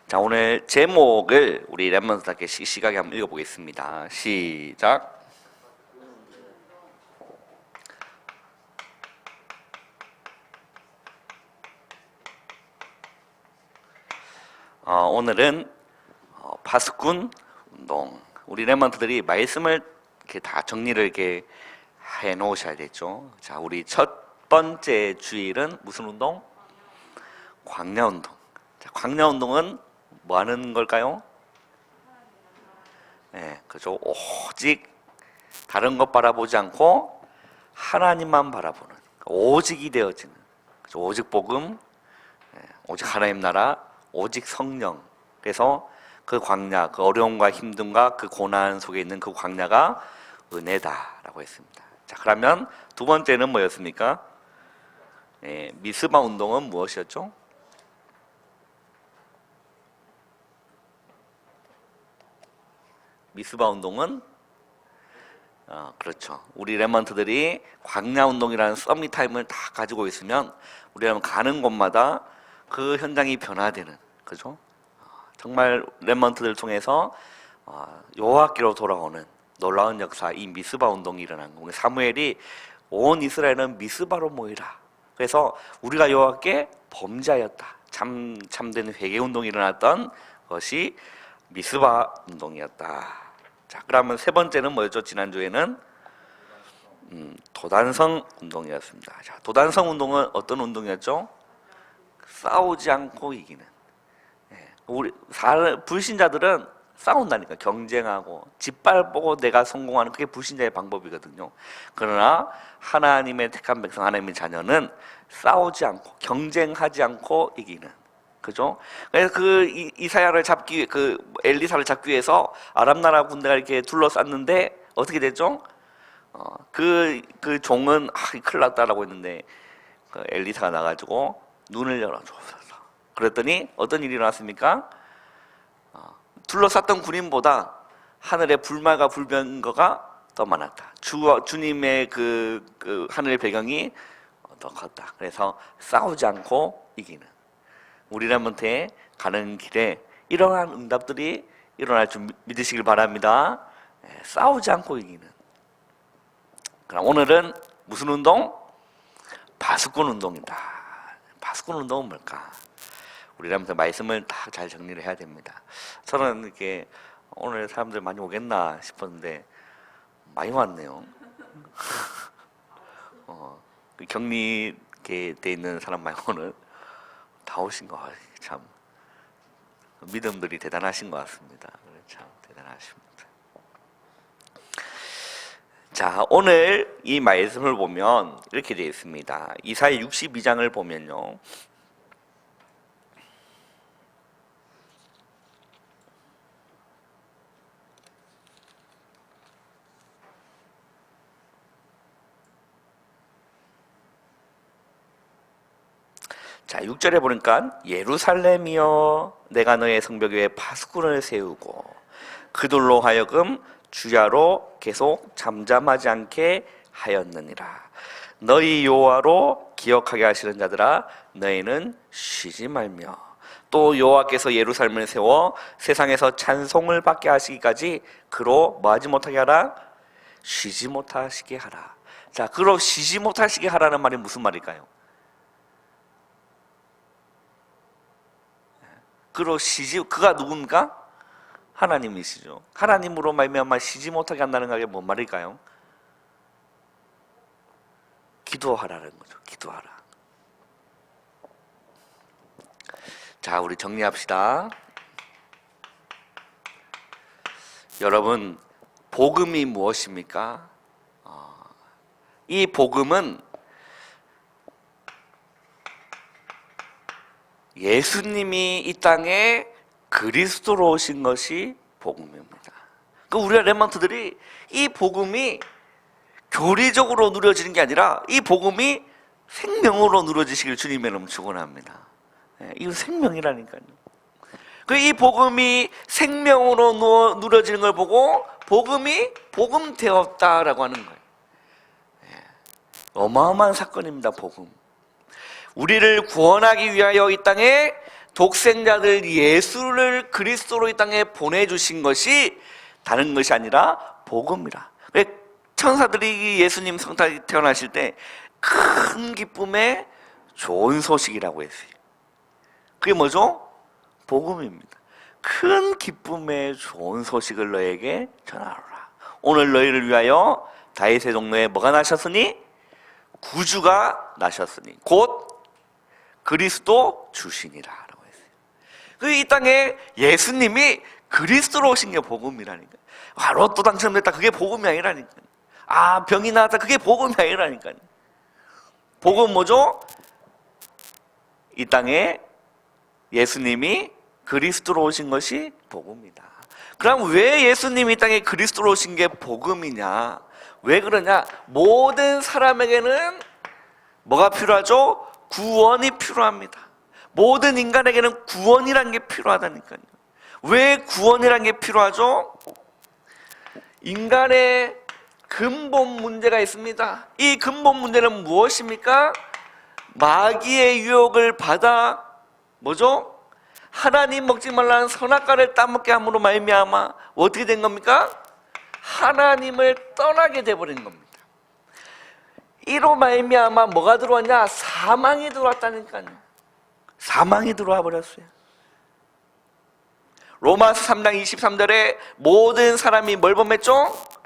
자, 오늘 제목을 우리 랩런스답게 시각에 한번 읽어보겠습니다. 시작. 오늘은 파수꾼 운동. 우리 랩런트들이 말씀을 이렇게 다 정리를 이렇게 해 놓으셔야 되죠. 자, 우리 첫 번째 주일은 무슨 운동? 광야 운동. 자, 광야 운동은 뭐 하는 걸까요? 네, 그죠. 오직 다른 것 바라보지 않고 하나님만 바라보는, 오직이 되어지는, 그죠? 오직 복음, 오직 하나님 나라, 오직 성령. 그래서 그 광야, 그 어려움과 힘듦과 그 고난 속에 있는 그 광야가 은혜다라고 했습니다. 자, 그러면 두 번째는 뭐였습니까? 미스바 운동은 무엇이었죠? 미스바 운동은 그렇죠. 우리 랩런트들이 광야 운동이라는 서밋 타임을 다 가지고 있으면 우리는 가는 곳마다 그 현장이 변화되는, 그죠? 정말 랩런트들 통해서 여호와께로 돌아오는 놀라운 역사, 이 미스바 운동이 일어난 거예요. 사무엘이 온 이스라엘은 미스바로 모이라. 그래서 우리가 여호와께 범죄하였다. 참된 회개 운동이 일어났던 것이 미스바 운동이었다. 자, 그러면 세 번째는 뭐였죠? 지난주에는 도단성 운동이었습니다. 자, 도단성 운동은 어떤 운동이었죠? 싸우지 않고 이기는. 우리 불신자들은 싸운다니까. 경쟁하고 짓밟고 내가 성공하는, 그게 불신자의 방법이거든요. 그러나 하나님의 택한 백성, 하나님의 자녀는 싸우지 않고 경쟁하지 않고 이기는, 그죠? 그래서 그 이사야를 잡기, 그 엘리사를 잡기 위해서 아람 나라 군대가 이렇게 둘러쌌는데 어떻게 됐죠? 그 종은 큰일 났다라고 했는데 그 엘리사가 나가지고 눈을 열어줬어요. 그랬더니 어떤 일이 일어났습니까? 둘러쌌던 군인보다 하늘의 불말과 불병거가 더 많았다. 주님의 그 하늘의 배경이 더 컸다. 그래서 싸우지 않고 이기는, 우리람한테 가는 길에 이러한 응답들이 일어날 줄 믿으시길 바랍니다. 싸우지 않고 이기는. 그럼 오늘은 무슨 운동? 파수꾼 운동이다. 파수꾼 운동은 뭘까? 우리라면서 말씀을 다 잘 정리를 해야 됩니다. 저는 이렇게 오늘 사람들 많이 오겠나 싶었는데 많이 왔네요. 격리돼 있는 사람 말고는 다 오신 거, 참 믿음들이 대단하신 것 같습니다. 참 대단하십니다. 자, 오늘 이 말씀을 보면 이렇게 되어 있습니다. 이사야 62장을 보면요, 자, 6절에 보니까 예루살렘이여 내가 너의 성벽 위에 파수꾼을 세우고 그들로 하여금 주야로 계속 잠잠하지 않게 하였느니라. 너희 여호와로 기억하게 하시는 자들아 너희는 쉬지 말며 또 여호와께서 예루살렘을 세워 세상에서 찬송을 받게 하시기까지 그로 뭐하지 못하게 하라? 쉬지 못하시게 하라. 자, 그로 쉬지 못하시게 하라는 말이 무슨 말일까요? 그로 그가 누굽니까? 하나님이시죠. 하나님으로 말미암아 쉬지 못하게 한다는 게 뭔 말일까요? 기도하라는 거죠. 기도하라. 자, 우리 정리합시다. 여러분, 복음이 무엇입니까? 이 복음은 예수님이 이 땅에 그리스도로 오신 것이 복음입니다. 우리가 랩런트들이 이 복음이 교리적으로 누려지는 게 아니라 이 복음이 생명으로 누려지시길 주님의 이름으로 축원합니다. 이거 생명이라니까요. 이 복음이 생명으로 누려지는 걸 보고 복음이 복음 되었다라고 하는 거예요. 어마어마한 사건입니다. 복음. 우리를 구원하기 위하여 이 땅에 독생자들 예수를 그리스도로 이 땅에 보내주신 것이 다른 것이 아니라 복음이라. 천사들이 예수님 성탄 태어나실 때 큰 기쁨의 좋은 소식이라고 했어요. 그게 뭐죠? 복음입니다. 큰 기쁨의 좋은 소식을 너에게 전하노라. 오늘 너희를 위하여 다윗의 종로에 뭐가 나셨으니? 구주가 나셨으니 곧 그리스도 주시니라 라고 했어요. 이 땅에 예수님이 그리스도로 오신 게 복음이라니까요. 로또 당첨됐다, 그게 복음이 아니라니까요. 병이 나았다, 그게 복음이 아니라니까요. 복음 뭐죠? 이 땅에 예수님이 그리스도로 오신 것이 복음이다. 그럼 왜 예수님이 이 땅에 그리스도로 오신 게 복음이냐? 왜 그러냐? 모든 사람에게는 뭐가 필요하죠? 구원이 필요합니다. 모든 인간에게는 구원이란 게 필요하다니까요. 왜 구원이란 게 필요하죠? 인간의 근본 문제가 있습니다. 이 근본 문제는 무엇입니까? 마귀의 유혹을 받아 뭐죠? 하나님 먹지 말라는 선악과를 따먹게 함으로 말미암아 어떻게 된 겁니까? 하나님을 떠나게 돼버린 겁니다. 이로 말미암아 뭐가 들어왔냐? 사망이 들어왔다니까요. 사망이 들어와 버렸어요. 로마서 3장 23절에 모든 사람이 뭘 범했죠?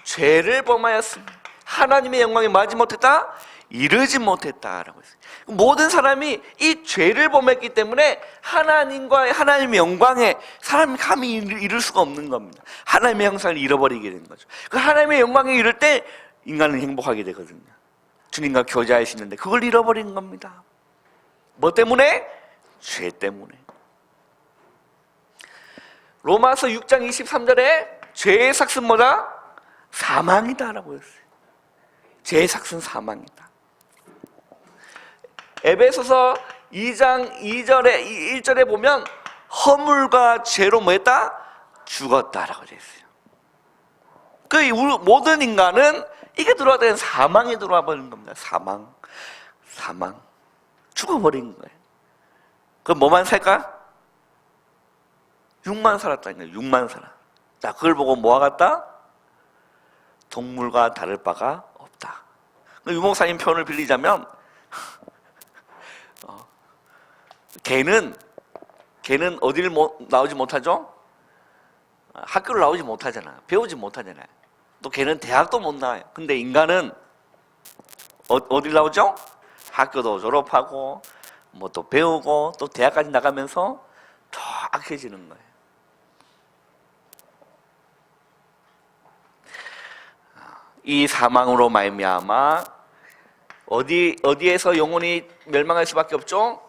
죄를 범하였습니다. 하나님의 영광에 맞지 못했다? 이르지 못했다라고 했어요. 모든 사람이 이 죄를 범했기 때문에 하나님과 하나님의 영광에 사람이 감히 이룰 수가 없는 겁니다. 하나님의 형상을 잃어버리게 된 거죠. 그 하나님의 영광에 이를 때 인간은 행복하게 되거든요. 주님과 교제할 수 있는데 그걸 잃어버린 겁니다. 뭐 때문에? 죄 때문에. 로마서 6장 23절에 죄의 삭은 뭐다? 사망이다 라고 했어요. 죄의 삭은 사망이다. 에베소서 2장 2절에 1절에 보면 허물과 죄로 뭐 했다? 죽었다라고 되어 있어요. 그 모든 인간은 이게 들어와 되는 사망이 들어와 버린 겁니다. 사망. 죽어버린 거예요. 그럼 뭐만 살까? 육만 살았다니까요. 육만 살아. 자, 그걸 보고 뭐와 같다? 동물과 다를 바가 없다. 유목사님 표현을 빌리자면 개는 어디를 나오지 못하죠? 학교를 나오지 못하잖아. 배우지 못하잖아요. 또 개는 대학도 못 나와요. 근데 인간은 어딜 나오죠? 학교도 졸업하고 뭐 또 배우고 또 대학까지 나가면서 더 악해지는 거예요. 이 사망으로 말미암아 어디에서 영원히 멸망할 수밖에 없죠?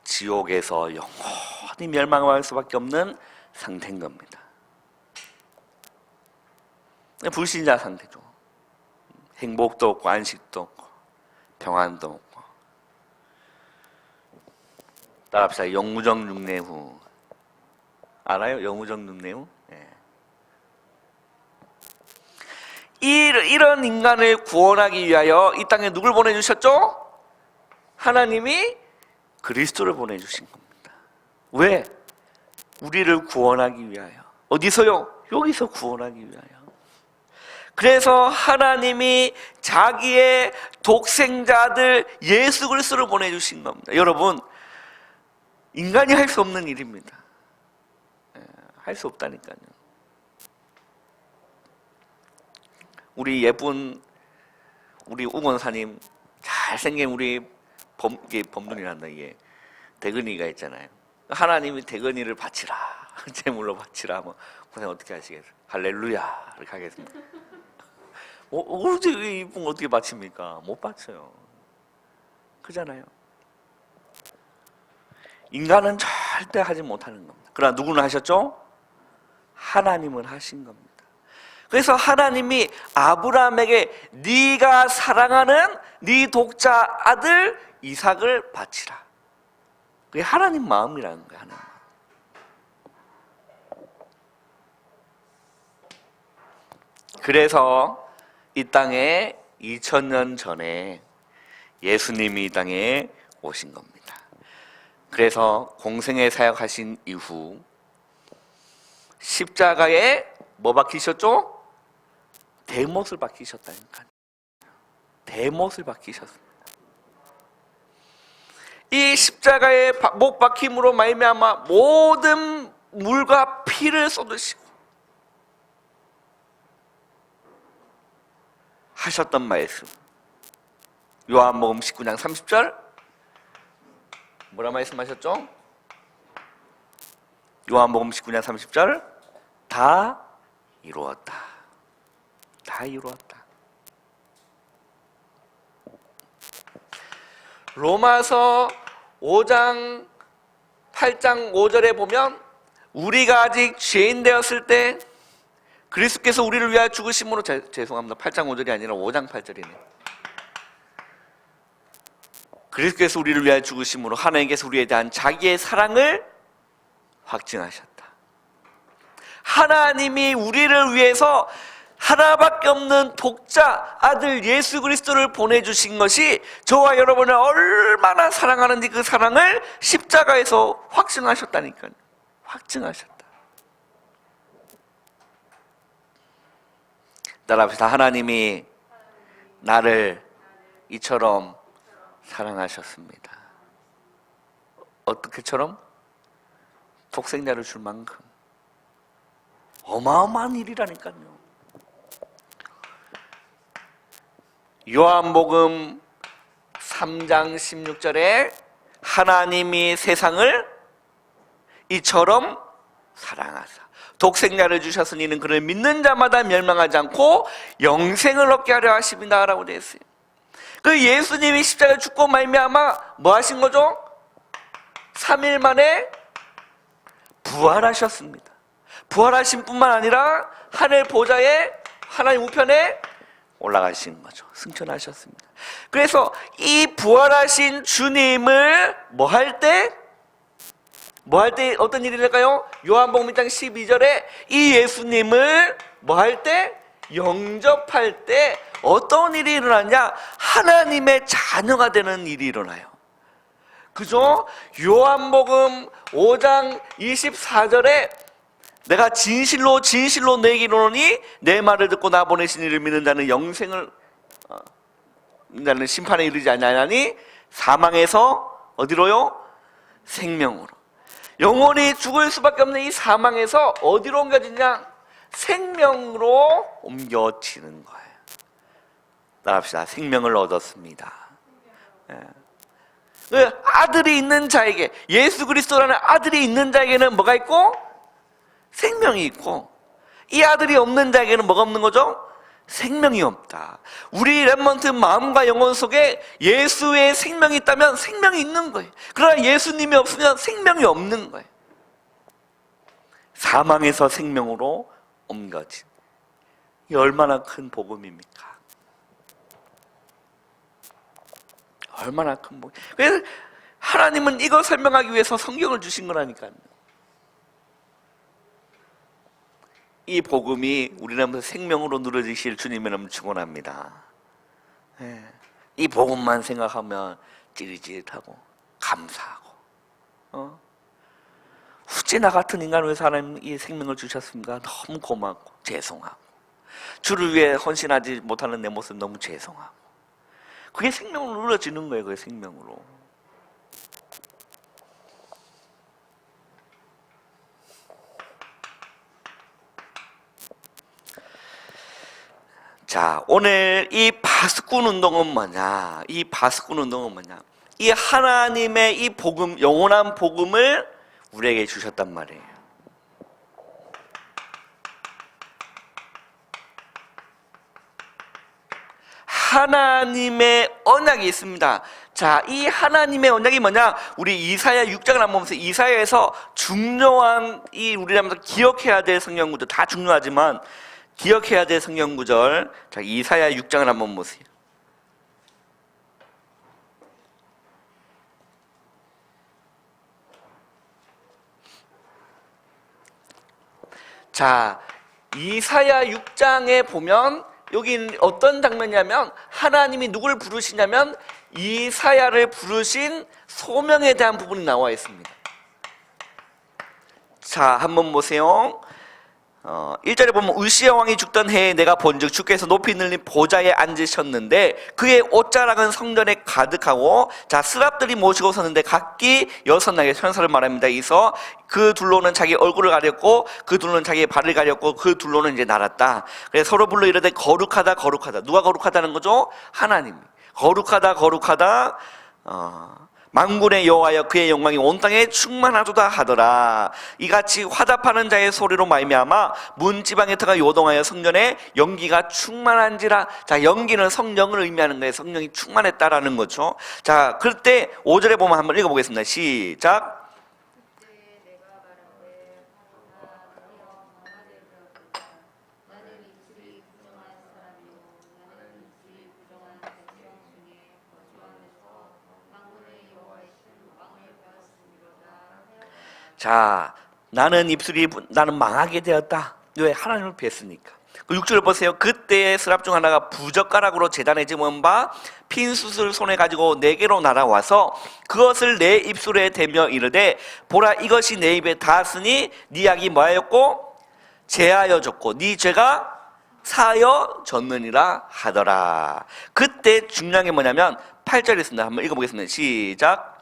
지옥에서 영원히 멸망할 수밖에 없는 상태인 겁니다. 불신자 상태죠. 행복도 없고 안식도 없고 평안도 없고. 따라합시다. 영우정 육내후. 알아요? 영우정 육내후? 네. 이런 인간을 구원하기 위하여 이 땅에 누굴 보내주셨죠? 하나님이 그리스도를 보내주신 겁니다. 왜? 우리를 구원하기 위하여. 어디서요? 여기서 구원하기 위하여. 그래서 하나님이 자기의 독생자들 예수 그리스도를 보내주신 겁니다. 여러분, 인간이 할 수 없는 일입니다. 할 수 없다니까요. 우리 예쁜 우리 우건사님, 잘생긴 우리 범눈이란다, 이게 대근이가 있잖아요. 하나님이 대근이를 바치라, 제물로 바치라 하면 선생님 어떻게 하시겠어요? 할렐루야 이렇게 하겠습니다. 어떻게 이쁜 거 어떻게 바칩니까? 못 바쳐요. 그잖아요. 인간은 절대 하지 못하는 겁니다. 그러나 누구는 하셨죠? 하나님은 하신 겁니다. 그래서 하나님이 아브라함에게 네가 사랑하는 네 독자 아들 이삭을 바치라. 그게 하나님 마음이라는 거예요. 하나님. 그래서 이 땅에 2000년 전에 예수님이 이 땅에 오신 겁니다. 그래서 공생애 사역하신 이후 십자가에 뭐 박히셨죠? 대못을 박히셨다니까요. 대못을 박히셨습니다. 이 십자가에 못 박힘으로 말미암아 모든 물과 피를 쏟으시고 하셨던 말씀, 요한복음 19장 30절 뭐라 말씀하셨죠? 요한복음 19장 30절 다 이루었다. 다 이루었다. 로마서 5장 8장 5절에 보면 우리가 아직 죄인 되었을 때 그리스도께서 우리를 위하여 죽으심으로 죄송합니다. 8장 5절이 아니라 5장 8절이네요. 그리스도께서 우리를 위하여 죽으심으로 하나님께서 우리에 대한 자기의 사랑을 확증하셨다. 하나님이 우리를 위해서 하나밖에 없는 독자 아들 예수 그리스도를 보내주신 것이 저와 여러분을 얼마나 사랑하는지 그 사랑을 십자가에서 확증하셨다니까요. 확증하셨다. 따라합시다. 하나님이 나를 이처럼 사랑하셨습니다. 어떻게처럼? 독생자를 줄 만큼. 어마어마한 일이라니까요. 요한복음 3장 16절에 하나님이 세상을 이처럼 사랑하사 독생자를 주셨으니 이는 그를 믿는 자마다 멸망하지 않고 영생을 얻게 하려 하십니다 라고 되어 있어요. 그 예수님이 십자가에 죽고 말미암아 뭐 하신 거죠? 3일 만에 부활하셨습니다. 부활하신 뿐만 아니라 하늘 보좌에 하나님 우편에 올라가신 거죠. 승천하셨습니다. 그래서 이 부활하신 주님을 뭐 할 때 어떤 일이 될까요? 요한복음 1장 12절에 이 예수님을 뭐 할 때? 영접할 때 어떤 일이 일어나냐? 하나님의 자녀가 되는 일이 일어나요. 그죠? 요한복음 5장 24절에 내가 진실로 진실로 너에게 이르노니 내 말을 듣고 나 보내신 이를 믿는 자는 영생을 나는 심판에 이르지 아니하니 사망에서 어디로요? 생명으로. 영원히 죽을 수밖에 없는 이 사망에서 어디로 옮겨지냐? 생명으로 옮겨지는 거예요. 따라합시다. 생명을 얻었습니다. 아들이 있는 자에게, 예수 그리스도라는 아들이 있는 자에게는 뭐가 있고? 생명이 있고, 이 아들이 없는 자에게는 뭐가 없는 거죠? 생명이 없다. 우리 렘넌트 마음과 영혼 속에 예수의 생명이 있다면 생명이 있는 거예요. 그러나 예수님이 없으면 생명이 없는 거예요. 사망에서 생명으로 옮겨진, 이 얼마나 큰 복음입니까? 얼마나 큰 복음. 그래서 하나님은 이걸 설명하기 위해서 성경을 주신 거라니까요. 이 복음이 우리라면서 생명으로 누려지실 주님의 이름을 축원합니다. 이 복음만 생각하면 찌릿찌릿하고 감사하고, 어찌 나 같은 인간을 위해서 하나님 이 생명을 주셨습니까? 너무 고맙고 죄송하고, 주를 위해 헌신하지 못하는 내 모습 너무 죄송하고, 그게 생명으로 누려지는 거예요. 그게 생명으로. 자, 오늘 이 바스꾼 운동은 뭐냐? 이 바스꾼 운동은 뭐냐? 이 하나님의 이 복음, 영원한 복음을 우리에게 주셨단 말이에요. 하나님의 언약이 있습니다. 자, 이 하나님의 언약이 뭐냐? 우리 이사야 6장을 한번 보면서, 이사야에서 중요한 이 우리라면서 기억해야 될 성경 구절, 다 중요하지만 기억해야 될 성경 구절. 자, 이사야 6장을 한번 보세요. 자, 이사야 6장에 보면 여기 어떤 장면이냐면 하나님이 누구를 부르시냐면 이사야를 부르신 소명에 대한 부분이 나와 있습니다. 자, 한번 보세요. 1절에 보면 우시야 왕이 죽던 해에 내가 본즉 주께서 높이 늘린 보좌에 앉으셨는데 그의 옷자락은 성전에 가득하고, 자, 스랍들이 모시고 섰는데 각기 6나귀의 천사를 말합니다. 이서 그 둘로는 자기 얼굴을 가렸고 그 둘로는 자기의 발을 가렸고 그 둘로는 이제 날았다. 그래서 서로 불러 이르되 거룩하다 거룩하다. 누가 거룩하다는 거죠? 하나님. 거룩하다 거룩하다. 만군의 여호와여 그의 영광이 온 땅에 충만하도다 하더라. 이같이 화답하는 자의 소리로 말미암아 문지방의 터가 요동하여 성전에 연기가 충만한지라. 자, 연기는 성령을 의미하는 거예요. 성령이 충만했다라는 거죠. 자, 그때 5절에 보면 한번 읽어보겠습니다. 시작. 자, 나는 망하게 되었다. 왜? 하나님을 뵀으니까. 그 6절 보세요. 그때의 스랍 중 하나가 부젓가락으로 제단에 집은 바 핀 숯을 손에 가지고 내게로 날아와서 그것을 내 입술에 대며 이르되 보라 이것이 내 입에 닿았으니 네 악이 뭐하였고 제하여졌고 네 죄가 사하여졌느니라 하더라. 그때 중요한 게 뭐냐면 8절에 있습니다. 한번 읽어보겠습니다. 시작.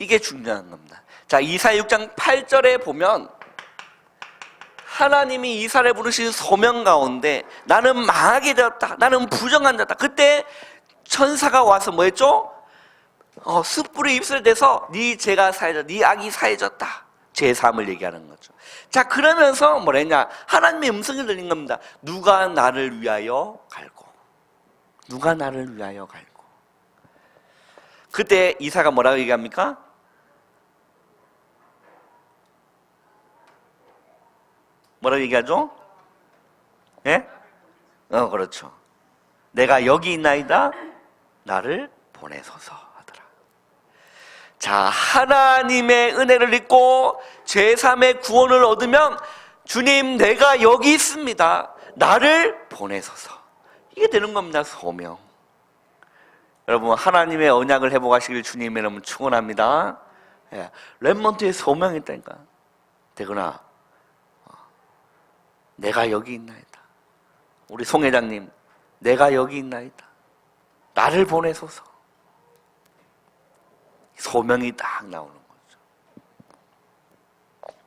이게 중요한 겁니다. 자, 이사야 6장 8절에 보면 하나님이 이사를 부르신 소명 가운데 나는 망하게 되었다. 나는 부정한 자다. 그때 천사가 와서 뭐 했죠? 숯불이 입술에 대서 네 죄가 사해졌다. 네 악이 사해졌다. 죄 사함을 얘기하는 거죠. 자, 그러면서 뭐라 했냐? 하나님의 음성이 들린 겁니다. 누가 나를 위하여 갈고. 누가 나를 위하여 갈고. 그때 이사가 뭐라고 얘기합니까? 뭐라고 얘기하죠? 예? 그렇죠. 내가 여기 있나이다. 나를 보내소서 하더라. 자, 하나님의 은혜를 입고 제3의 구원을 얻으면 주님 내가 여기 있습니다. 나를 보내소서. 이게 되는 겁니다. 소명. 여러분 하나님의 언약을 회복하시길 주님의 이름으로 축원합니다. 예, 렘넌트의 소명이 있다니까. 되거나 내가 여기 있나이다. 우리 송 회장님 내가 여기 있나이다. 나를 보내소서. 소명이 딱 나오는 거죠.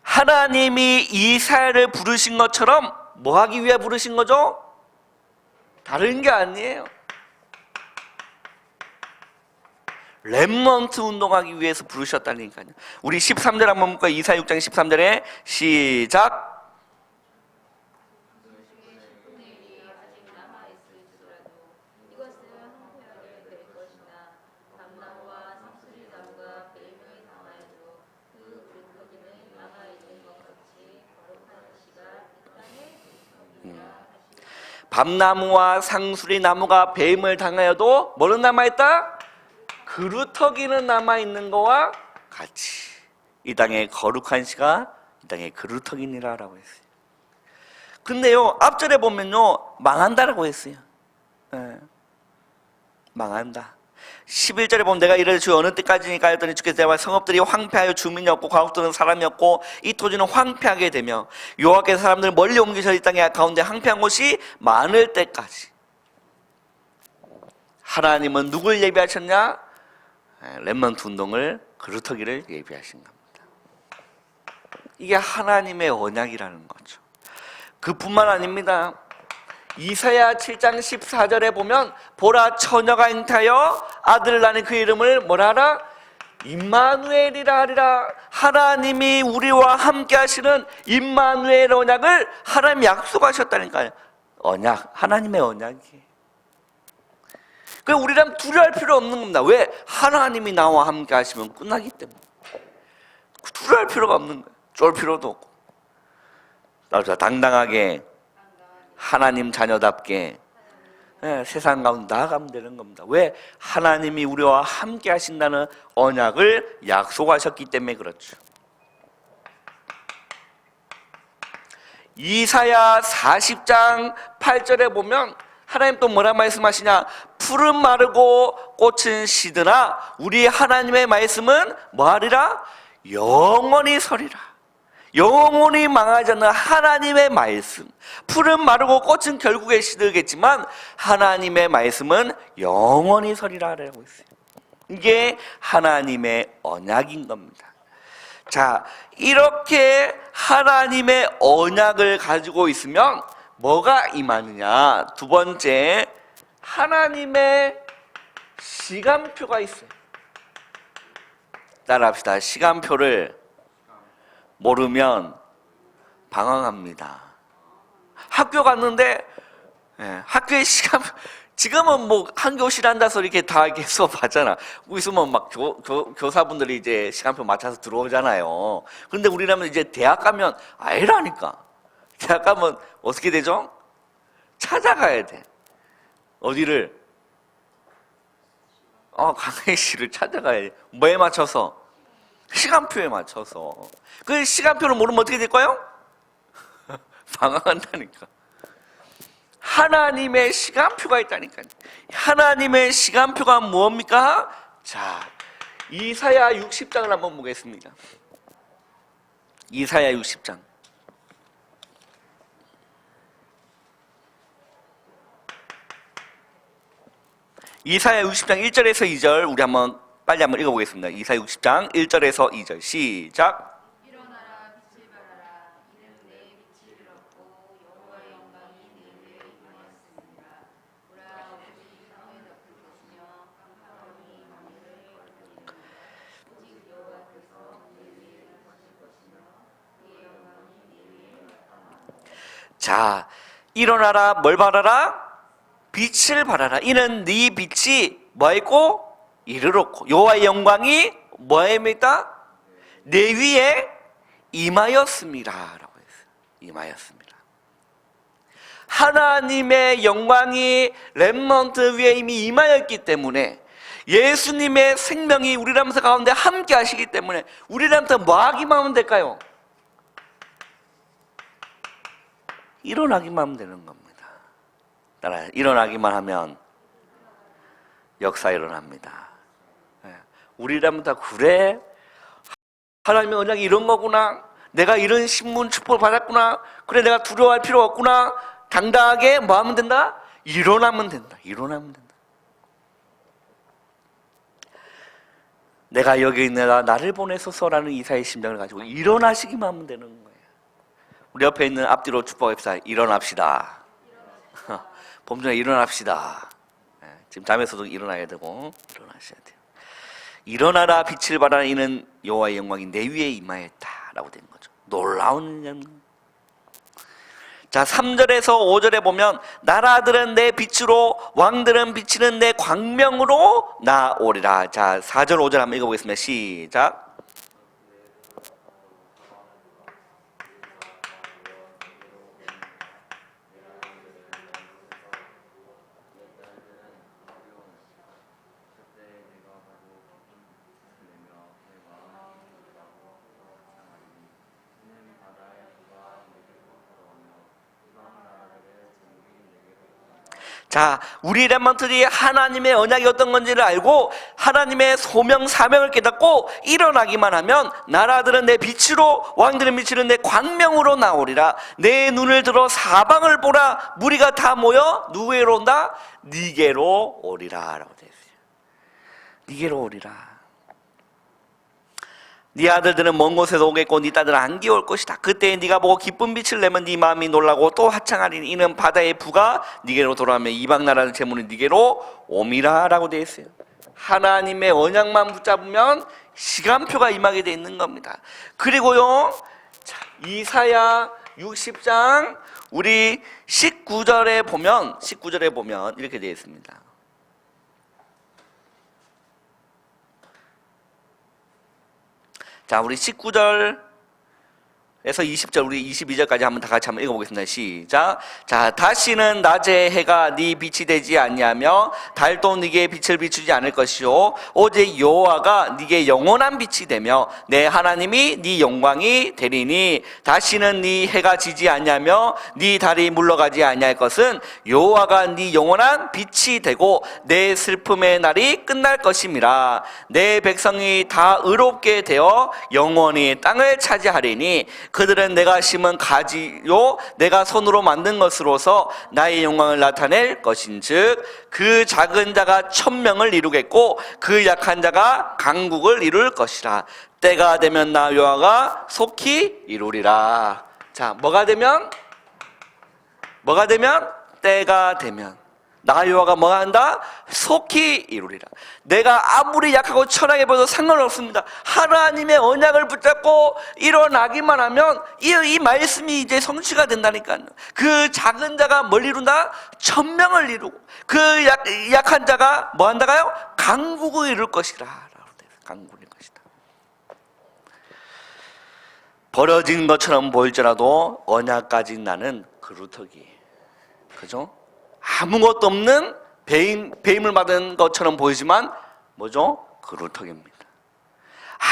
하나님이 이사야를 부르신 것처럼 뭐 하기 위해 부르신 거죠? 다른 게 아니에요. 렘넌트 운동하기 위해서 부르셨다니까요. 우리 13절 한번 볼까요? 이사야 6장 13절에 시작. 밤나무와 상수리 나무가 배임을 당하여도 뭐는 남아있다? 그루터기는 남아있는 거와 같이 이 땅의 거룩한 씨가 이 땅의 그루터기니라 라고 했어요. 근데요 앞절에 보면요 망한다라고 했어요. 망한다. 11절에 보면 내가 이르되 주 어느 때까지니까 하였더니 주께서 대하여 성읍들이 황폐하여 주민이 없고 과국들은 사람이 없고 이 토지는 황폐하게 되며 여호와께서 사람들을 멀리 옮기셔 이 땅의 가운데 황폐한 곳이 많을 때까지. 하나님은 누굴 예비하셨냐? 렘넌트 운동을 그루터기를 예비하신 겁니다. 이게 하나님의 언약이라는 거죠. 그뿐만 아닙니다. 이사야 7장 14절에 보면 보라 처녀가 잉타하여 아들을 낳는 그 이름을 뭐라 하라? 임마누엘이라 하리라. 하나님이 우리와 함께 하시는 임마누엘 언약을 하나님이 약속하셨다니까요. 언약, 하나님의 언약이에요. 그래서 우리랑 두려워할 필요 없는 겁니다. 왜? 하나님이 나와 함께 하시면 끝나기 때문에. 두려워할 필요가 없는 거예요. 쫄 필요도 없고. 따라서 당당하게 하나님 자녀답게 세상 가운데 나아가면 되는 겁니다. 왜? 하나님이 우리와 함께 하신다는 언약을 약속하셨기 때문에 그렇죠. 이사야 40장 8절에 보면 하나님 또 뭐라 말씀하시냐? 푸른 마르고 꽃은 시드나 우리 하나님의 말씀은 뭐하리라? 영원히 서리라. 영원히 망하지 않는 하나님의 말씀. 푸른 마르고 꽃은 결국에 시들겠지만 하나님의 말씀은 영원히 서리라 라고 했어요. 이게 하나님의 언약인 겁니다. 자, 이렇게 하나님의 언약을 가지고 있으면 뭐가 임하느냐? 두 번째, 하나님의 시간표가 있어요. 따라합시다. 시간표를 모르면 방황합니다. 학교 갔는데 학교의 시간, 지금은 뭐 한교실 앉아서 이렇게 다 이렇게 수업하잖아. 있으면 막 교사분들이 이제 시간표 맞춰서 들어오잖아요. 그런데 우리라면 이제 대학 가면 아니라니까. 대학 가면 어떻게 되죠? 찾아가야 돼. 어디를? 강의실을 찾아가야 돼. 뭐에 맞춰서? 시간표에 맞춰서. 그 시간표를 모르면 어떻게 될까요? 방황한다니까. 하나님의 시간표가 있다니까요. 하나님의 시간표가 뭡니까? 자, 이사야 60장을 한번 보겠습니다. 이사야 60장. 이사야 60장 1절에서 2절 우리 한번 빨리 한번 읽어보겠습니다. 이사야 60장 1절에서 2절 시작. 일어나라 빛을 발하라 이는 내 빛이 들었고 여호와의 영광이 내 위에 임하였습니다. 보라 오직 땅에 덮을 것이며 깜깜함이 만민을 걸으리라. 오직 여호와께서 내 위에 임하실 것이며 그의 영광이 내 위에 나타나리라. 자, 일어나라 뭘 발하라? 빛을 발하라. 이는 네 빛이 뭐했고? 이르렀고 여호와의 영광이 뭐입니까? 내 위에 임하였습니다 라고 했어요. 임하였습니다. 하나님의 영광이 렘넌트 위에 이미 임하였기 때문에 예수님의 생명이 우리라면 가운데 함께 하시기 때문에 우리라면 뭐 하기만 하면 될까요? 일어나기만 하면 되는 겁니다. 따라 일어나기만 하면 역사 일어납니다. 우리라면 다 그래? 하나님의 언약이 이런 거구나. 내가 이런 신문 축복을 받았구나. 그래 내가 두려워할 필요 없구나. 당당하게 뭐 하면 된다? 일어나면 된다. 일어나면 된다. 내가 여기 있느라 나를 보내소서라는 이사의 심정을 가지고 일어나시기만 하면 되는 거예요. 우리 옆에 있는 앞뒤로 축복합시다. 일어납시다. 봄전에 일어납시다. 지금 잠에서도 일어나야 되고 일어나셔야 돼요. 일어나라 빛을 발하라 이는 여호와의 영광이 내 위에 임하였다라고 된 거죠. 놀라운 영. 자, 3절에서 5절에 보면 나라들은 내 빛으로 왕들은 비치는 내 광명으로 나오리라. 자, 4절 5절 한번 읽어보겠습니다. 시작. 자, 우리 렘넌트들이 하나님의 언약이 어떤 건지를 알고 하나님의 소명 사명을 깨닫고 일어나기만 하면 나라들은 내 빛으로 왕들은 비치는 내 광명으로 나오리라. 내 눈을 들어 사방을 보라. 무리가 다 모여 누구에로 온다? 니게로 오리라 라고 되어 있어요. 니게로 오리라. 네 아들들은 먼 곳에서 오겠고 네 딸들은 안기 올 것이다. 그때 네가 보고 기쁜 빛을 내면 네 마음이 놀라고 또 화창하리니 이는 바다의 부가 네게로 돌아오며 이방 나라의 재물이 네게로 옴이라 라고 되어 있어요. 하나님의 언약만 붙잡으면 시간표가 임하게 되어 있는 겁니다. 그리고요, 자, 이사야 60장 우리 19절에 보면 이렇게 되어 있습니다. 자, 우리 19절 그래서 20절 우리 22절까지 한번 다 같이 한번 읽어보겠습니다. 시작. 자, 다시는 낮에 해가 네 빛이 되지 아니하며 달도 네게 빛을 비추지 않을 것이요 오직 여호와가 네게 영원한 빛이 되며 내 하나님이 네 영광이 되리니 다시는 네 해가 지지 아니하며 네 달이 물러가지 아니할 것은 여호와가 네 영원한 빛이 되고 내 슬픔의 날이 끝날 것임이라. 내 백성이 다 의롭게 되어 영원히 땅을 차지하리니 그들은 내가 심은 가지요 내가 손으로 만든 것으로서 나의 영광을 나타낼 것인즉 그 작은 자가 천명을 이루겠고 그 약한 자가 강국을 이룰 것이라. 때가 되면 나 여호와가 속히 이루리라. 자, 뭐가 되면 때가 되면 나 여호와가 뭐 한다? 속히 이루리라. 내가 아무리 약하고 천하게 보여도 상관없습니다. 하나님의 언약을 붙잡고 일어나기만 하면 이 말씀이 이제 성취가 된다니까요. 그 작은 자가 뭘 이룬다? 천명을 이루고 그 약한 자가 뭐 한다가요? 강국을 이룰 것이라. 강국을 이룰 것이다. 버려진 것처럼 보일지라도 언약까지 나는 그루터기. 그죠? 아무것도 없는 배임을 받은 것처럼 보이지만 뭐죠? 그루터기입니다.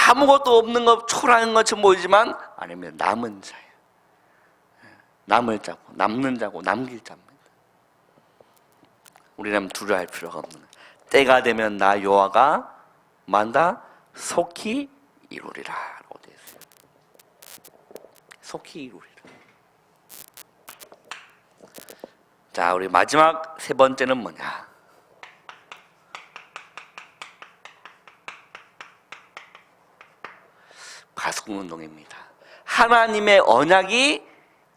아무것도 없는 것, 초라한 것처럼 보이지만 아니면 남은 자예요. 남을 자고 남는 자고 남길 자입니다. 우리는 두려워할 필요가 없는 거예요. 때가 되면 나 여호와가 만다 속히 이루리라 라고 되어 있어요. 속히 이루리라. 자, 우리 마지막 세 번째는 뭐냐? 파수꾼 운동입니다. 하나님의 언약이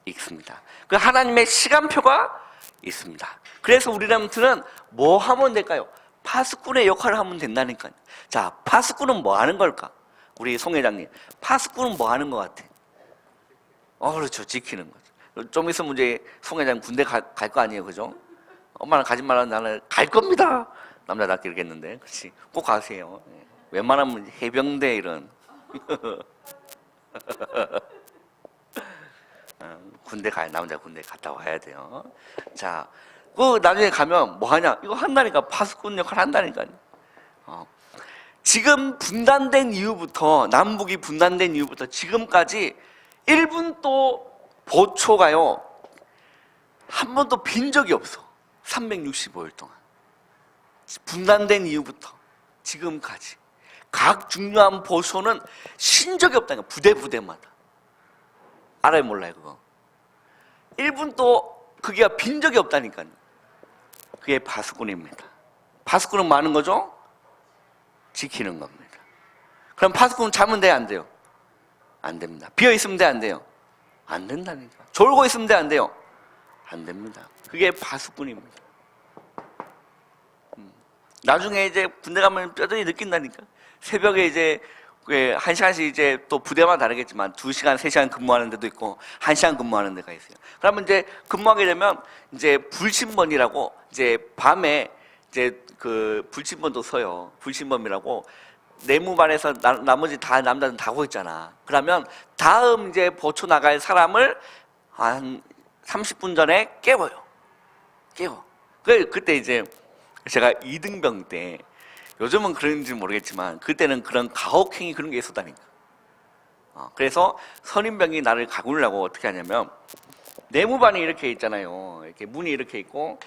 있습니다. 그 하나님의 시간표가 있습니다. 그래서 우리들은 뭐 하면 될까요? 파수꾼의 역할을 하면 된다니까요. 자, 파수꾼은 뭐 하는 걸까? 우리 송 회장님, 파수꾼은 뭐 하는 것 같아? 그렇죠. 지키는 거죠. 좀 있으면 이제 송 회장 군대 갈 거 아니에요, 그죠? 엄마는 가지 말라, 나는 갈 겁니다. 남자답게 이러겠는데, 그렇지? 꼭 가세요. 웬만하면 해병대 이런 남자 군대 갔다 와야 돼요. 자, 그 나중에 가면 뭐 하냐? 이거 한다니까. 파수꾼 역할 한다니까요. 지금 분단된 이후부터, 남북이 분단된 이후부터 지금까지 1분도 보초가요 한 번도 빈 적이 없어. 365일 동안 분단된 이후부터 지금까지 각 중요한 보초는 쉰 적이 없다니까. 부대마다. 알아요 몰라요 그거? 1분도 그게 빈 적이 없다니까요. 그게 파수꾼입니다. 파수꾼은 뭐 하는 거죠? 지키는 겁니다. 그럼 파수꾼은 자면 돼요 안 돼요? 안 됩니다. 비어있으면 돼요 안 돼요? 안 된다니까. 졸고 있으면 돼요 안 돼요? 안 됩니다. 그게 파수꾼입니다. 나중에 이제 군대 가면 뼈저리 느낀다니까. 새벽에 이제 1시간씩 이제 또 부대마다 다르겠지만 2시간, 3시간 근무하는 데도 있고 1시간 근무하는 데가 있어요. 그러면 이제 근무하게 되면 이제 불침번이라고 이제 밤에 이제 그 불침번도 서요. 불침번이라고 내무반에서 나머지 다 남자들은 다 하고 있잖아. 그러면 다음 이제 보초 나갈 사람을 한 30분 전에 깨워요. 그때 이제 제가 2등병 때, 요즘은 그런지 모르겠지만 그때는 그런 가혹행위 그런 게 있었다니까. 그래서 선임병이 나를 가꾸려고 어떻게 하냐면 내무반이 이렇게 있잖아요. 이렇게 문이 이렇게 있고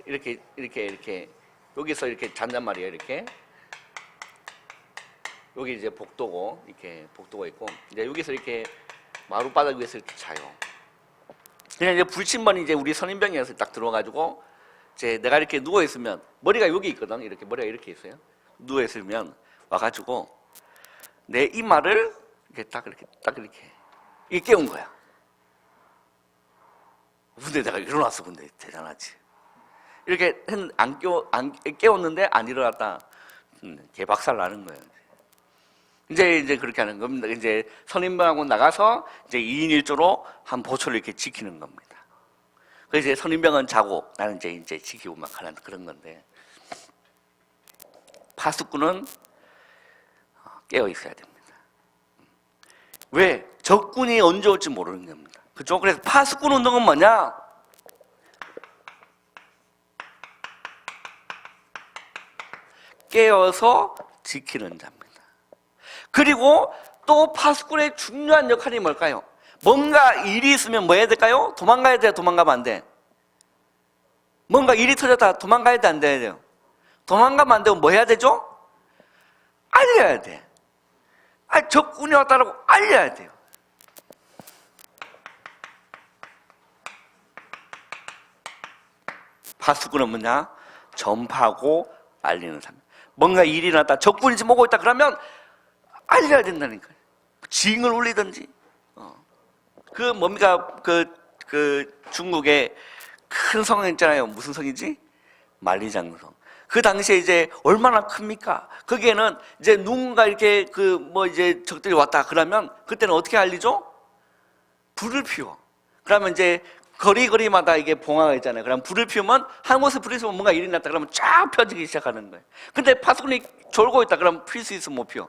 이렇게 여기서 이렇게 잔단 말이에요. 이렇게 여기 이제 복도고 이렇게 복도가 있고 이제 여기서 이렇게 마룻바닥 위에서 이렇게 자요. 그냥 이제 불침번이 이제 우리 선임병이어서 딱 들어가지고 이제 내가 이렇게 누워 있으면 머리가 여기 있거든. 이렇게 머리가 이렇게 있어요. 누워 있으면 와가지고 내 이마를 이렇게 딱 이렇게 깨운 거야. 근데 내가 일어났어. 근데 대단하지. 이렇게 안 깨웠는데 안 일어났다. 개박살 나는 거예요. 이제 그렇게 하는 겁니다. 이제 선임병하고 나가서 이제 2인 1조로 한 보초를 이렇게 지키는 겁니다. 그래서 이제 선임병은 자고 나는 이제 지키고 막 하는 그런 건데, 파수꾼은 깨어 있어야 됩니다. 왜? 적군이 언제 올지 모르는 겁니다. 그렇죠? 그래서 파수꾼 운동은 뭐냐? 깨어서 지키는 자입니다. 그리고 또 파수꾼의 중요한 역할이 뭘까요? 뭔가 일이 있으면 뭐 해야 될까요? 도망가야 돼요? 도망가면 안 돼? 뭔가 일이 터졌다 도망가야 돼? 안 돼야 돼요? 도망가면 안 되고 뭐 해야 되죠? 알려야 돼. 적군이 왔다라고 알려야 돼요. 파수꾼은 뭐냐? 전파하고 알리는 사람. 뭔가 일이 났다, 적군이 지금 오고 있다 그러면 알려야 된다니까요. 징을 울리든지. 그 뭡니까? 그 중국의 큰 성 있잖아요. 무슨 성이지? 만리장성. 그 당시에 이제 얼마나 큽니까? 거기에는 이제 누군가 이렇게 이제 적들이 왔다 그러면 그때는 어떻게 알리죠? 불을 피워. 그러면 이제 거리마다 이게 봉화가 있잖아요. 그럼 불을 피우면 한 곳에 불이 있으면 뭔가 일이 났다 그러면 쫙 펴지기 시작하는 거예요. 근데 파수꾼이 졸고 있다 그러면 필 수 있으면 못 피워.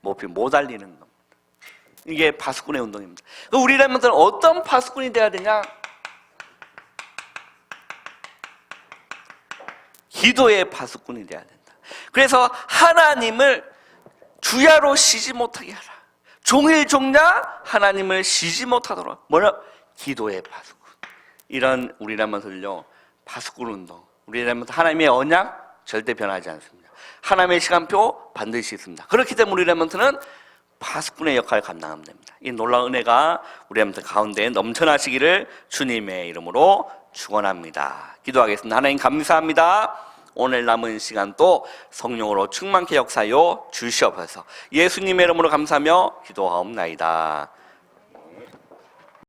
못 알리는 겁니다. 이게 파수꾼의 운동입니다. 우리라면 어떤 파수꾼이 돼야 되냐? 기도의 파수꾼이 돼야 된다. 그래서 하나님을 주야로 쉬지 못하게 하라. 종일 종야 하나님을 쉬지 못하도록. 뭐냐? 기도의 파수꾼. 이런 우리라면서요 파수꾼 운동. 우리라면 하나님의 언약 절대 변하지 않습니다. 하나님의 시간표 반드시 있습니다. 그렇기 때문에 우리라면서는 파수꾼의 역할을 감당하면 됩니다. 이 놀라운 은혜가 우리라면서 가운데 넘쳐나시기를 주님의 이름으로 축원합니다. 기도하겠습니다. 하나님 감사합니다. 오늘 남은 시간도 성령으로 충만케 역사하여 주시옵소서. 예수님의 이름으로 감사하며 기도하옵나이다.